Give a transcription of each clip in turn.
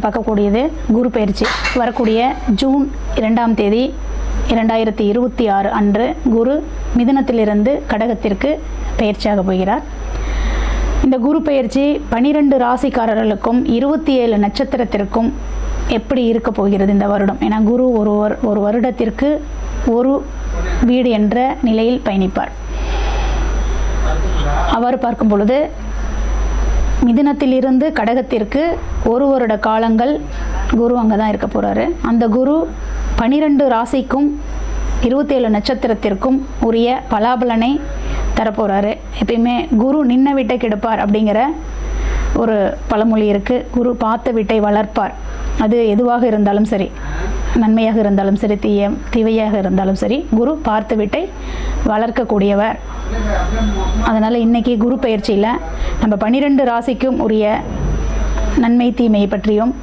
பார்க்கக்கூடியது குரு பயிற்சி. வரக்கூடிய ஜூன் 2ஆம் தேதி 2026 அன்று குரு மிதுனத்திலிருந்து கடகத்திற்கு பயிற்சியாக போகிறார். இந்த குரு பயிற்சி 12 ராசிக்காரர்களுக்கும் 27 நட்சத்திரத்திற்கும் எப்படி இருக்க போகிறது இந்த வருடம்? ஏன்னா குரு ஒரு வருடத்திற்கு ஒரு வீடு என்ற நிலையில் பயணிப்பார். அவர் பார்க்கும் பொழுது மிதுனத்திலிருந்து கடகத்திற்கு ஒரு வருட காலங்கள் குரு அங்கே தான் இருக்க போகிறாரு. அந்த குரு 12 ராசிக்கும் 27 நட்சத்திரத்திற்கும் உரிய பலாபலனை தரப்போகிறாரு. எப்பயுமே குரு நின்ன வீட்டை கெடுப்பார் அப்படிங்கிற ஒரு பழமொழி இருக்குது. குரு பார்த்த வீட்டை வளர்ப்பார். அது எதுவாக இருந்தாலும் சரி, நன்மையாக இருந்தாலும் சரி, தீவையாக இருந்தாலும் சரி, குரு பார்த்த வீட்டை வளர்க்கக்கூடியவர். அதனால் இன்றைக்கி குரு பயிற்சியில் நம்ம 12 ராசிக்கும் உரிய நன்மை தீமை பற்றியும்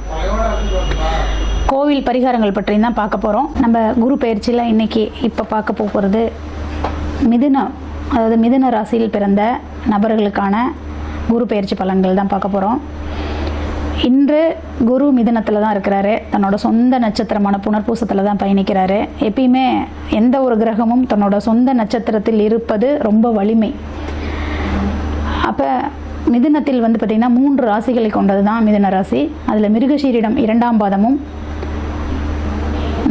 கோவில் பரிகாரங்கள் பற்றியும் தான் பார்க்க போகிறோம். நம்ம குரு பயிற்சியில் இன்றைக்கி இப்போ பார்க்க போகிறது மிதுன ராசியில் பிறந்த நபர்களுக்கான குரு பயிற்சி பலன்கள் தான் பார்க்க போகிறோம். இன்று குரு மிதுனத்தில் தான் இருக்கிறாரு. தன்னோட சொந்த நட்சத்திரமான புனர்பூசத்தில் தான் பயணிக்கிறாரு. எப்பயுமே எந்த ஒரு கிரகமும் தன்னோட சொந்த நட்சத்திரத்தில் இருப்பது ரொம்ப வலிமை. அப்போ மிதுனத்தில் பார்த்திங்கன்னா 3 ராசிகளை கொண்டது தான் மிதுன ராசி. அதில் மிருகசீரிடம் 2ஆம் பாதமும்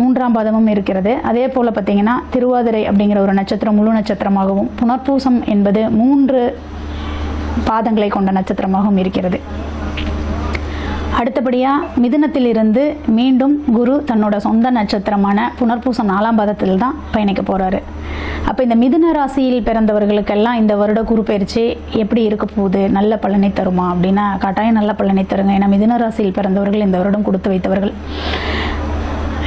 3ஆம் பாதமும் இருக்கிறது. அதே போல் பார்த்திங்கன்னா திருவாதிரை அப்படிங்கிற ஒரு நட்சத்திரம் முழு நட்சத்திரமாகவும், புனர்பூசம் என்பது 3 பாதங்களை கொண்ட நட்சத்திரமாகவும் இருக்கிறது. அடுத்தபடியாக மிதுனத்திலிருந்து மீண்டும் குரு தன்னோட சொந்த நட்சத்திரமான புனர்பூசம் 4ஆம் பாதத்தில் தான் பயணிக்க போகிறாரு. அப்போ இந்த மிதுன ராசியில் பிறந்தவர்களுக்கெல்லாம் இந்த வருட குரு பயிற்சி எப்படி இருக்க போகுது? நல்ல பலனை தருமா அப்படின்னா கட்டாயம் நல்ல பலனை தருங்க. ஏன்னா மிதுன ராசியில் பிறந்தவர்கள் இந்த வருடம் கொடுத்து வைத்தவர்கள்.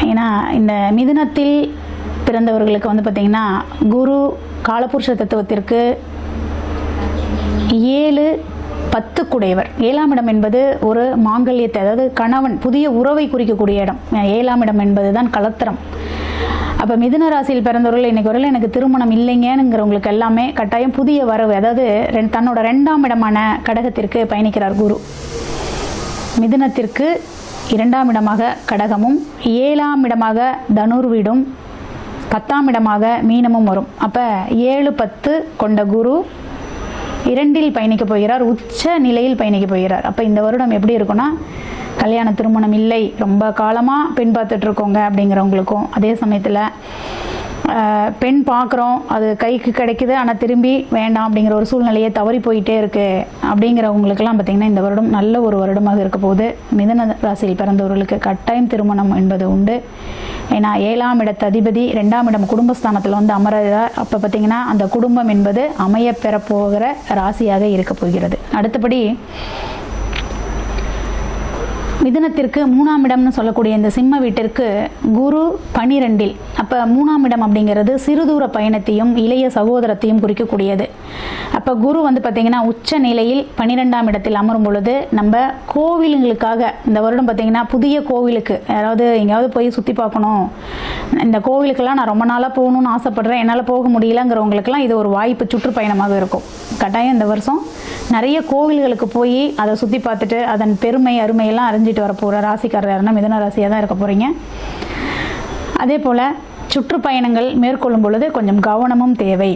ஏன்னா இந்த மிதுனத்தில் பிறந்தவர்களுக்கு பார்த்திங்கன்னா குரு காலபுருஷ தத்துவத்திற்கு 7-10 குடையவர். 7ஆம் இடம் என்பது ஒரு மாங்கல்யத்தை, அதாவது கணவன் புதிய உறவை குறிக்கக்கூடிய இடம். 7ஆம் இடம் என்பது தான் கலத்திரம். அப்போ மிதுன ராசியில் பிறந்தவர்கள் இன்றைக்கு வரையில் எனக்கு திருமணம் இல்லைங்கிறவங்களுக்கு எல்லாமே கட்டாயம் புதிய வரவு, அதாவது தன்னோட 2ஆம் இடமான கடகத்திற்கு பயணிக்கிறார் குரு. மிதுனத்திற்கு 2ஆம் இடமாக கடகமும், 7ஆம் இடமாக தனுர் வீடும், 10ஆம் இடமாக மீனமும் வரும். அப்போ 7-10 கொண்ட குரு 2இல் பயணிக்க போகிறார். உச்ச நிலையில் பயணிக்க போகிறார். அப்போ இந்த வருடம் எப்படி இருக்குன்னா, கல்யாண திருமணம் இல்லை, ரொம்ப காலமாக பெண் பார்த்துட்ருக்கோங்க அப்படிங்கிறவங்களுக்கும், அதே சமயத்தில் பெண் பார்க்குறோம், அது கைக்கு கிடைக்குது ஆனால் திரும்பி வேண்டாம் அப்படிங்கிற ஒரு சூழ்நிலையை தவறி போயிட்டே இருக்குது அப்படிங்கிறவங்களுக்கெல்லாம் பார்த்திங்கன்னா இந்த வருடம் நல்ல ஒரு வருடமாக இருக்க போகுது. மிதுன ராசியில் பிறந்தவர்களுக்கு கட்டாயம் திருமணம் என்பது உண்டு. ஏன்னா 7ஆம் இடத்து அதிபதி 2ஆம் இடம் குடும்பஸ்தானத்தில் அமர்கிறார். அப்போ பார்த்திங்கன்னா அந்த குடும்பம் என்பது அமைய பெறப்போகிற ராசியாக இருக்க போகிறது. அடுத்தபடி மிதுனத்திற்கு 3ஆம் இடம்னு சொல்லக்கூடிய இந்த சிம்ம வீட்டிற்கு குரு 12இல். அப்போ 3ஆம் இடம் அப்படிங்கிறது சிறுதூர பயணத்தையும் இளைய சகோதரத்தையும் குறிக்கக்கூடியது. அப்போ குரு பார்த்திங்கன்னா உச்ச நிலையில் 12ஆம் இடத்தில் அமரும் பொழுது நம்ம கோவிலுங்களுக்காக இந்த வருடம் பார்த்திங்கன்னா புதிய கோவிலுக்கு, யாராவது எங்கேயாவது போய் சுற்றி பார்க்கணும், இந்த கோவிலுக்கெல்லாம் நான் ரொம்ப நாளாக போகணும்னு ஆசைப்படுறேன், என்னால் போக முடியலங்கிறவங்களுக்கெல்லாம் இது ஒரு வாய்ப்பு, சுற்றுப்பயணமாக இருக்கும். கட்டாயம் இந்த வருஷம் நிறைய கோவில்களுக்கு போய் அதை சுற்றி பார்த்துட்டு அதன் பெருமை அருமையெல்லாம் அறிஞ்சிட்டு வர போகிற ராசிக்காரர்னா மிதுன ராசியாக தான் இருக்க போகிறீங்க. அதே போல் சுற்றுப்பயணங்கள் மேற்கொள்ளும் பொழுது கொஞ்சம் கவனமும் தேவை,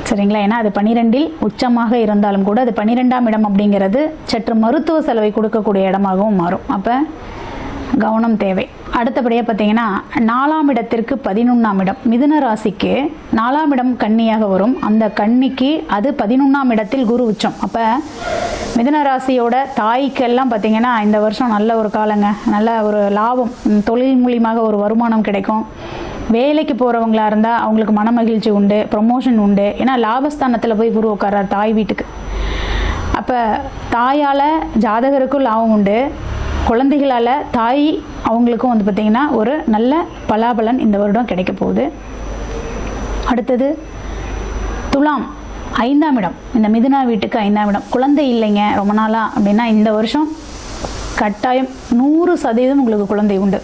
சரிங்களா? ஏன்னா அது 12இல் உச்சமாக இருந்தாலும் கூட அது 12ஆம் இடம் அப்படிங்கிறது சற்று மருத்துவ செலவை கொடுக்கக்கூடிய இடமாகவும் மாறும். அப்போ கவனம் தேவை. அடுத்தபடியாக பார்த்திங்கன்னா 4ஆம் இடத்திற்கு 11ஆம் இடம். மிதுன ராசிக்கு 4ஆம் இடம் கன்னியாக வரும். அந்த கன்னிக்கு அது 11ஆம் இடத்தில் குரு உச்சம். அப்போ மிதுன ராசியோட தாய்க்கெல்லாம் பார்த்திங்கன்னா இந்த வருஷம் நல்ல ஒரு காலங்க, நல்ல ஒரு லாபம், தொழில் மூலியமாக ஒரு வருமானம் கிடைக்கும். வேலைக்கு போகிறவங்களா இருந்தால் அவங்களுக்கு மன மகிழ்ச்சி உண்டு, ப்ரொமோஷன் உண்டு. ஏன்னா லாபஸ்தானத்தில் போய் குரு உட்கார்றார் தாய் வீட்டுக்கு. அப்போ தாயால் ஜாதகருக்கும் லாபம் உண்டு, குழந்தைகளால் தாய் அவங்களுக்கும் பார்த்திங்கன்னா ஒரு நல்ல பலாபலன் இந்த வருடம் கிடைக்க போகுது. அடுத்தது துலாம் 5ஆம் இடம். இந்த மிதுன வீட்டுக்கு 5ஆம் இடம். குழந்தை இல்லைங்க ரொம்ப நாளாக அப்படின்னா இந்த வருஷம் கட்டாயம் 100% உங்களுக்கு குழந்தை உண்டு.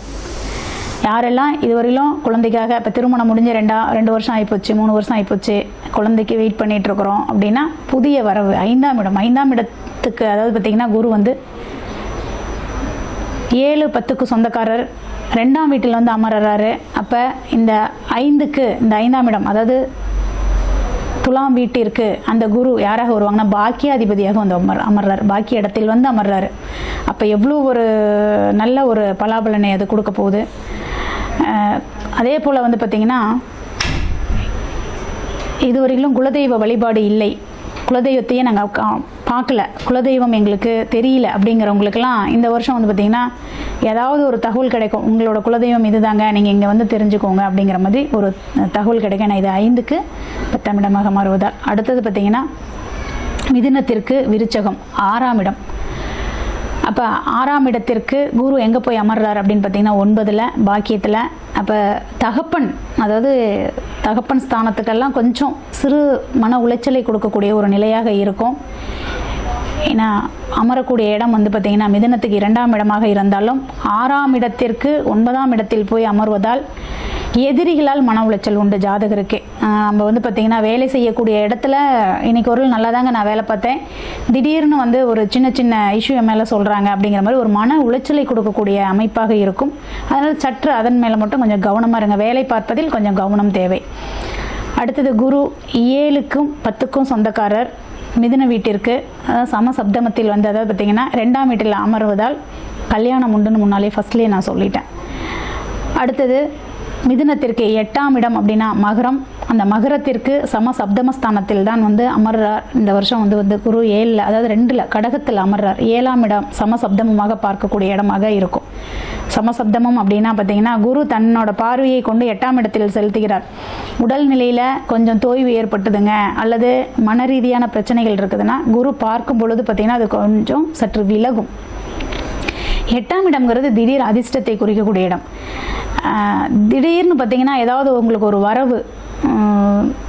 யாரெல்லாம் இதுவரையிலும் குழந்தைக்காக இப்போ திருமணம் முடிஞ்சு 2 வருஷம் ஆகிப்போச்சு, 3 வருஷம் ஆகிப்போச்சு, குழந்தைக்கு வெயிட் பண்ணிகிட்ருக்குறோம் அப்படின்னா புதிய வரவு 5ஆம் இடம். 5ஆம் இடத்துக்கு அதாவது பார்த்திங்கன்னா குரு 7 10க்கு சொந்தக்காரர் 2ஆம் வீட்டில் வந்து அமர்றாரு. அப்போ இந்த 5க்கு இந்த 5ஆம் இடம், அதாவது துலாம் வீட்டிற்கு அந்த குரு யாராக வருவாங்கன்னா பாக்கியாதிபதியாக வந்து அமர்றார். பாக்கிய இடத்தில் வந்து அமர்றாரு. அப்போ எவ்வளோ ஒரு நல்ல ஒரு பலாபலனை அது கொடுக்க போகுது. அதே போல் வந்து பார்த்திங்கன்னா இதுவரையிலும் குலதெய்வ வழிபாடு இல்லை, குலதெய்வத்தையே நாங்கள் பார்க்கல, குலதெய்வம் எங்களுக்கு தெரியல அப்படிங்கிறவங்களுக்கெல்லாம் இந்த வருஷம் வந்து பார்த்திங்கன்னா ஏதாவது ஒரு தகவல் கிடைக்கும். உங்களோட குலதெய்வம் இதுதாங்க, நீங்கள் இங்கே வந்து தெரிஞ்சுக்கோங்க அப்படிங்கிற மாதிரி ஒரு தகவல் கிடைக்கும். நான் இது 5க்கு 10ஆம் இடமாக மாறுவதால். அடுத்தது பார்த்திங்கன்னா மிதுனத்திற்கு விருச்சகம் 6ஆம் இடம். அப்போ 6ஆம் இடத்திற்கு குரு எங்கே போய் அமர்றார் அப்படின்னு பார்த்திங்கன்னா 9ல் பாக்கியத்தில். அப்போ தகப்பன், அதாவது தகப்பன் ஸ்தானத்துக்கெல்லாம் கொஞ்சம் சிறு மன உளைச்சலை கொடுக்கக்கூடிய ஒரு நிலையாக இருக்கும். ஏன்னா அமரக்கூடிய இடம் வந்து பார்த்திங்கன்னா மிதுனத்துக்கு 2ஆம் இடமாக இருந்தாலும் 6ஆம் இடத்திற்கு 9ஆம் இடத்தில் போய் அமர்வதால் எதிரிகளால் மன உளைச்சல் உண்டு ஜாதகருக்கு. நம்ம வந்து பார்த்திங்கன்னா வேலை செய்யக்கூடிய இடத்துல இன்றைக்கி ஒரு நல்லா தாங்க நான் வேலை பார்த்தேன், திடீர்னு வந்து ஒரு சின்ன சின்ன இஷ்யூ மேலே சொல்கிறாங்க அப்படிங்கிற மாதிரி ஒரு மன உளைச்சலை கொடுக்கக்கூடிய அமைப்பாக இருக்கும். அதனால் சற்று அதன் மேலே மட்டும் கொஞ்சம் கவனமாக இருங்க, வேலை பார்ப்பதில் கொஞ்சம் கவனம் தேவை. அடுத்தது குரு 7க்கும் 10க்கும் சொந்தக்காரர் மிதுன வீட்டிற்கு சமசப்தமத்தில் வந்து, அதாவது பார்த்திங்கன்னா 2ஆம் வீட்டில் அமர்வதால் கல்யாணம் உண்டுன்னு முன்னாலே ஃபஸ்ட்லேயே நான் சொல்லிட்டேன். அடுத்தது மிதுனத்திற்கு 8ஆம் இடம் அப்படின்னா மகரம். அந்த மகரத்திற்கு சமசப்தமஸ்தானத்தில் தான் வந்து அமர்றார். இந்த வருஷம் வந்து குரு 7ல், அதாவது 2ல் கடகத்தில் அமர்றார். 7ஆம் இடம் சமசப்தமமாக பார்க்கக்கூடிய இடமாக இருக்கும். சமசப்தமம் அப்படின்னா பார்த்திங்கன்னா குரு தன்னோட பார்வையை கொண்டு 8ஆம் இடத்தில் செலுத்துகிறார். உடல்நிலையில் கொஞ்சம் தொய்வு ஏற்பட்டுதுங்க அல்லது மன ரீதியான பிரச்சனைகள் இருக்குதுன்னா குரு பார்க்கும் பொழுது பார்த்திங்கன்னா அது கொஞ்சம் சற்று விலகும். 8ஆம் இடம்ங்கிறது திடீர் அதிர்ஷ்டத்தை குறிக்கக்கூடிய இடம். திடீர்னு பார்த்திங்கன்னா ஏதாவது உங்களுக்கு ஒரு வரவு,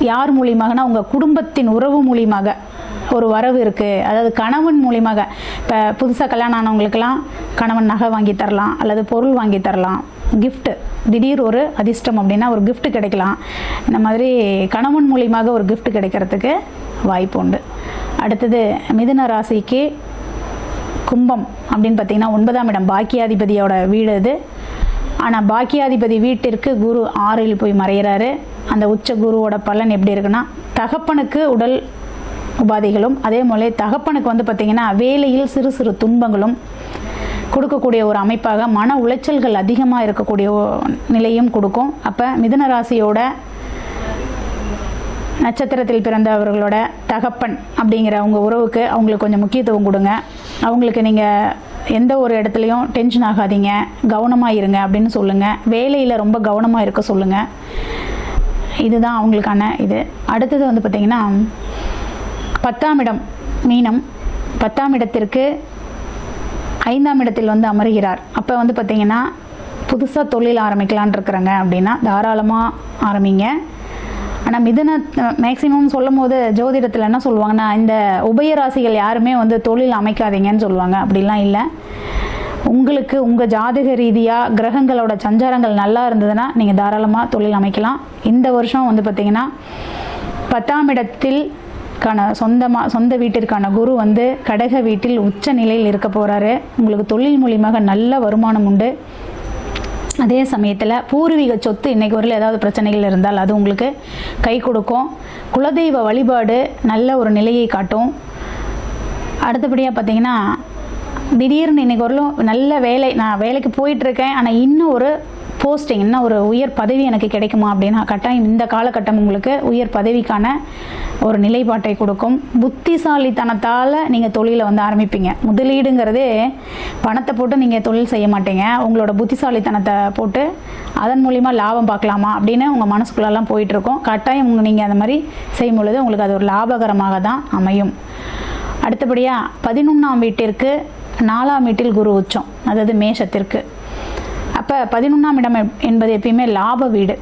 யார் மூலியமாகனா உங்கள் குடும்பத்தின் உறவு மூலியமாக ஒரு வரவு இருக்குது. அதாவது கணவன் மூலியமாக, இப்போ புதுசாக கல்யாணம் ஆனவங்களுக்கெல்லாம் கணவன் நகை வாங்கி தரலாம் அல்லது பொருள் வாங்கி தரலாம், கிஃப்ட்டு, திடீர் ஒரு அதிர்ஷ்டம் அப்படின்னா ஒரு கிஃப்ட் கிடைக்கலாம். இந்த மாதிரி கணவன் மூலியமாக ஒரு கிஃப்ட் கிடைக்கிறதுக்கு வாய்ப்பு உண்டு. அடுத்தது மிதுன ராசிக்கு கும்பம் அப்படின்னு பார்த்திங்கன்னா 9ஆம் இடம் பாக்கியாதிபதியோட வீடு இது. ஆனால் பாக்கியாதிபதி வீட்டிற்கு குரு 6ல் போய் மறைகிறாரு. அந்த உச்ச குருவோட பலன் எப்படி இருக்குன்னா தகப்பனுக்கு உடல் உபாதைகளும், அதே போல தகப்பனுக்கு வந்து பார்த்திங்கன்னா வேலையில் சிறு சிறு துன்பங்களும் கொடுக்கக்கூடிய ஒரு அமைப்பாக மன உளைச்சல்கள் அதிகமாக இருக்கக்கூடிய நிலையும் கொடுக்கும். அப்போ மிதுன ராசியோட நட்சத்திரத்தில் பிறந்தவர்களோட தகப்பன் அப்படிங்கிற அவங்க உறவுக்கு அவங்களுக்கு கொஞ்சம் முக்கியத்துவம் கொடுங்க. அவங்களுக்கு நீங்கள் எந்த ஒரு இடத்துலையும் டென்ஷன் ஆகாதீங்க, கவனமாக இருங்க அப்படின்னு சொல்லுங்கள். வேலையில் ரொம்ப கவனமாக இருக்க சொல்லுங்கள். இதுதான் அவங்களுக்கான இது. அடுத்தது வந்து பார்த்திங்கன்னா 10ஆம் இடம் மீனம். 10ஆம் இடத்திற்கு 5ஆம் இடத்தில் வந்து அமர்கிறார். அப்போ வந்து பார்த்திங்கன்னா புதுசாக தொழில் ஆரம்பிக்கலான் இருக்கிறாங்க அப்படின்னா தாராளமாக ஆரம்பிங்க. ஆனால் மிதுன மேக்சிமம் சொல்லும் போது ஜோதிடத்தில் என்ன சொல்லுவாங்கன்னா இந்த உபயராசிகள் யாருமே வந்து தொழில் அமைக்காதீங்கன்னு சொல்லுவாங்க. அப்படிலாம் இல்லை. உங்களுக்கு உங்கள் ஜாதக ரீதியாக கிரகங்களோட சஞ்சாரங்கள் நல்லா இருந்ததுன்னா நீங்கள் தாராளமாக தொழில் அமைக்கலாம். இந்த வருஷம் வந்து பார்த்திங்கன்னா 10ஆம் இடத்தில் சொந்த வீட்டிற்கான குரு வந்து கடக வீட்டில் உச்ச நிலையில் இருக்க போகிறாரு. உங்களுக்கு தொழில் மூலியமாக நல்ல வருமானம் உண்டு. அதே சமயத்தில் பூர்வீக சொத்து இன்றைக்கு வரையில் ஏதாவது பிரச்சனைகள் இருந்தால் அது உங்களுக்கு கை கொடுக்கும். குலதெய்வ வழிபாடு நல்ல ஒரு நிலையை காட்டும். அடுத்தபடியாக பார்த்திங்கன்னா திடீர்னு இன்றைக்கு வரலும் நல்ல வேலை, நான் வேலைக்கு போயிட்டுருக்கேன் ஆனால் இன்னும் ஒரு போஸ்டிங், இன்னும் ஒரு உயர் பதவி எனக்கு கிடைக்குமா அப்படின்னா கட்டாயம் இந்த காலகட்டம் உங்களுக்கு உயர் பதவிக்கான ஒரு நிலைப்பாட்டை கொடுக்கும். புத்திசாலித்தனத்தால் நீங்கள் தொழிலை வந்து ஆரம்பிப்பீங்க. முதலீடுங்கிறதே பணத்தை போட்டு நீங்கள் தொழில் செய்ய மாட்டீங்க, உங்களோட புத்திசாலித்தனத்தை போட்டு அதன் மூலிமா லாபம் பார்க்கலாமா அப்படின்னு உங்கள் மனசுக்குள்ளெல்லாம் போயிட்டுருக்கோம். கட்டாயம் நீங்கள் அந்த மாதிரி செய்யும் பொழுது உங்களுக்கு அது ஒரு லாபகரமாக தான் அமையும். அடுத்தபடியாக 11ஆம் வீட்டிற்கு 4ஆம் வீட்டில் குரு உச்சம், அதாவது மேஷத்திற்கு. அப்போ 11ஆம் இடம் என்பது எப்பயுமே லாப வீடு.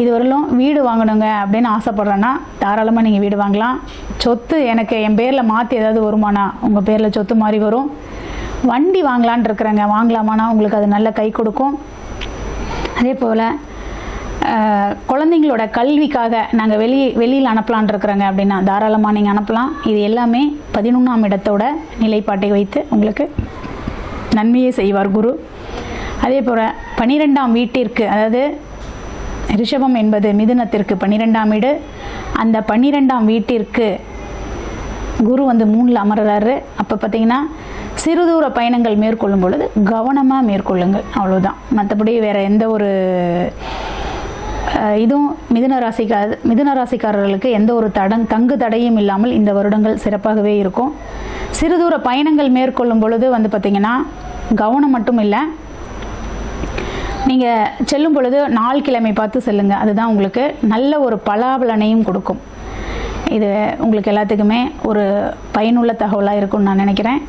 இதுவரையிலும் வீடு வாங்கணுங்க அப்படின்னு ஆசைப்பட்றேன்னா தாராளமாக நீங்கள் வீடு வாங்கலாம். சொத்து எனக்கு என் பேரில் மாற்றி ஏதாவது வருமானா உங்கள் பேரில் சொத்து மாதிரி வரும். வண்டி வாங்கலான் இருக்கிறேங்க, வாங்கலாமான்னா உங்களுக்கு அது நல்ல கை கொடுக்கும். அதே போல் குழந்தைங்களோட கல்விக்காக நாங்கள் வெளியில் அனுப்பலான் இருக்கிறோங்க அப்படின்னா தாராளமாக நீங்கள் அனுப்பலாம். இது எல்லாமே 11ஆம் இடத்தோட நிலைப்பாட்டை வைத்து உங்களுக்கு நன்மையை செய்வார் குரு. அதே போல் 12ஆம் வீட்டிற்கு, அதாவது ரிஷபம் என்பது மிதுனத்திற்கு 12ஆம் வீடு, அந்த 12ஆம் வீட்டிற்கு குரு வந்து 3ல் அமர்றாரு. அப்போ பார்த்திங்கன்னா சிறு தூர பயணங்கள் மேற்கொள்ளும் பொழுது கவனமாக மேற்கொள்ளுங்கள், அவ்வளோதான். மற்றபடி வேறு எந்த ஒரு இதுவும் மிதுன ராசிக்காரர்களுக்கு எந்த ஒரு தங்கு தடையும் இல்லாமல் இந்த வருடங்கள் சிறப்பாகவே இருக்கும். சிறு தூர பயணங்கள் மேற்கொள்ளும் பொழுது வந்து பார்த்திங்கன்னா கவனம் மட்டும் இல்லை, நீங்கள் செல்லும் பொழுது நாள் கிழமை பார்த்து செல்லுங்கள். அதுதான் உங்களுக்கு நல்ல ஒரு பலாபலனையும் கொடுக்கும். இது உங்களுக்கு எல்லாத்துக்குமே ஒரு பயனுள்ள தகவலாக இருக்கும்னு நான் நினைக்கிறேன்.